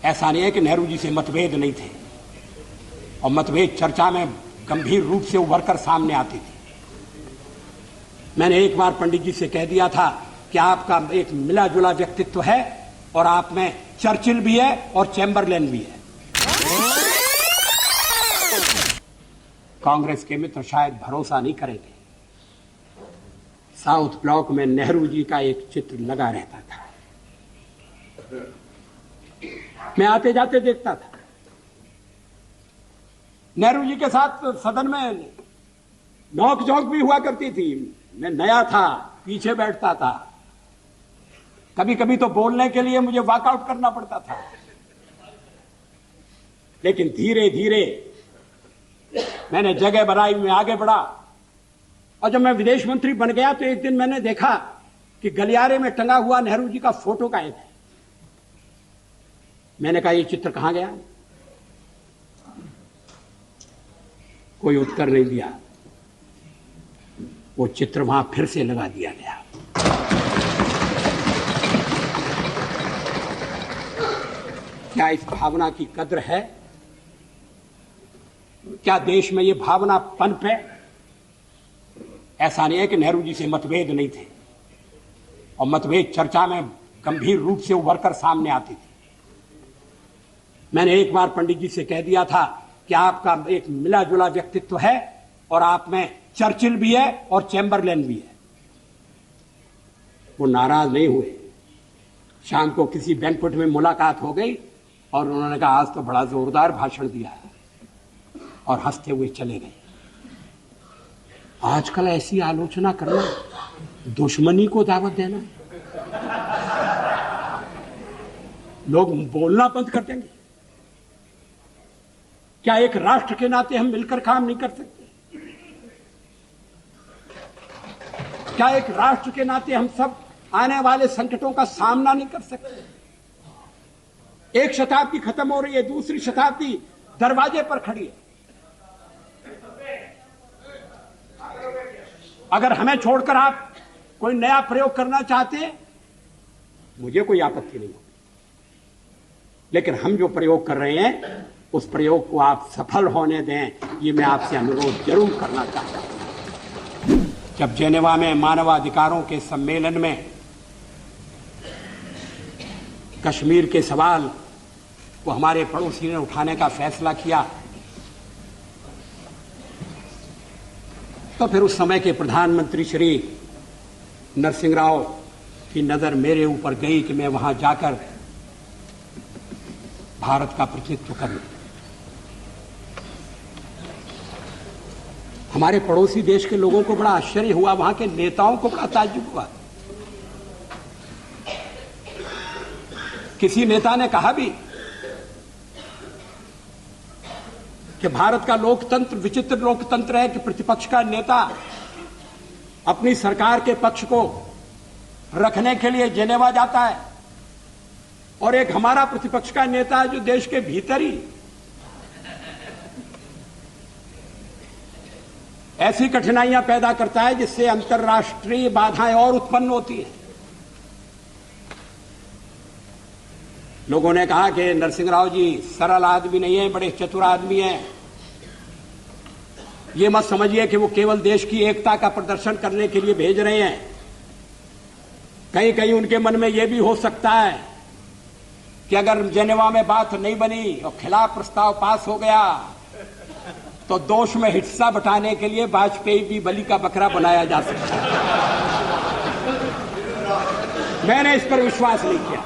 ऐसा नहीं है कि नेहरू जी से मतभेद नहीं थे, और मतभेद चर्चा में गंभीर रूप से उभर कर सामने आती थी। मैंने एक बार पंडित जी से कह दिया था कि आपका एक मिला जुला व्यक्तित्व है और आप में चर्चिल भी है और चैम्बरलेन भी है। कांग्रेस के मित्र शायद भरोसा नहीं करेंगे, साउथ ब्लॉक में नेहरू जी का एक चित्र लगा रहता था। मैं आते जाते देखता था। नेहरू जी के साथ सदन में नोक झोंक भी हुआ करती थी। मैं नया था, पीछे बैठता था। कभी कभी तो बोलने के लिए मुझे वॉकआउट करना पड़ता था। लेकिन धीरे धीरे मैंने जगह बनाई, मैं आगे बढ़ा, और जब मैं विदेश मंत्री बन गया तो एक दिन मैंने देखा कि गलियारे में टंगा हुआ नेहरू जी का फोटो गायब है। मैंने कहा, ये चित्र कहां गया? कोई उत्तर नहीं दिया। वो चित्र वहां फिर से लगा दिया गया। क्या इस भावना की कद्र है? क्या देश में ये भावना पनप है? ऐसा नहीं है कि नेहरू जी से मतभेद नहीं थे, और मतभेद चर्चा में गंभीर रूप से उभर कर सामने आती थी। मैंने एक बार पंडित जी से कह दिया था कि आपका एक मिला जुला व्यक्तित्व है और आप में चर्चिल भी है और चैम्बरलेन भी है। वो नाराज नहीं हुए। शाम को किसी बैंक्वेट में मुलाकात हो गई और उन्होंने कहा, आज तो बड़ा जोरदार भाषण दिया है, और हंसते हुए चले गए। आजकल ऐसी आलोचना करना दुश्मनी को दावत देना। लोग बोलना बंद कर देंगे। क्या एक राष्ट्र के नाते हम मिलकर काम नहीं कर सकते? क्या एक राष्ट्र के नाते हम सब आने वाले संकटों का सामना नहीं कर सकते? एक शताब्दी खत्म हो रही है, दूसरी शताब्दी दरवाजे पर खड़ी है। अगर हमें छोड़कर आप कोई नया प्रयोग करना चाहते हैं, मुझे कोई आपत्ति नहीं होगी, लेकिन हम जो प्रयोग कर रहे हैं उस प्रयोग को आप सफल होने दें, ये मैं आपसे अनुरोध जरूर करना चाहता हूं। जब जेनेवा में मानवाधिकारों के सम्मेलन में कश्मीर के सवाल को हमारे पड़ोसी ने उठाने का फैसला किया, तो फिर उस समय के प्रधानमंत्री श्री नरसिंह राव की नजर मेरे ऊपर गई कि मैं वहां जाकर भारत का प्रतिनिधित्व करूं। हमारे पड़ोसी देश के लोगों को बड़ा आश्चर्य हुआ, वहां के नेताओं को बड़ा ताज्जुब हुआ। किसी नेता ने कहा भी कि भारत का लोकतंत्र विचित्र लोकतंत्र है कि प्रतिपक्ष का नेता अपनी सरकार के पक्ष को रखने के लिए जेनेवा जाता है, और एक हमारा प्रतिपक्ष का नेता है जो देश के भीतर ही ऐसी कठिनाइयां पैदा करता है जिससे अंतर्राष्ट्रीय बाधाएं और उत्पन्न होती हैं। लोगों ने कहा कि नरसिंह राव जी सरल आदमी नहीं है, बड़े चतुर आदमी हैं। ये मत समझिए कि वो केवल देश की एकता का प्रदर्शन करने के लिए भेज रहे हैं। कहीं कहीं उनके मन में यह भी हो सकता है कि अगर जेनेवा में बात नहीं बनी और खिलाफ प्रस्ताव पास हो गया तो दोष में हिस्सा बटाने के लिए वाजपेयी भी बलि का बकरा बनाया जा सकता है। मैंने इस पर विश्वास नहीं किया।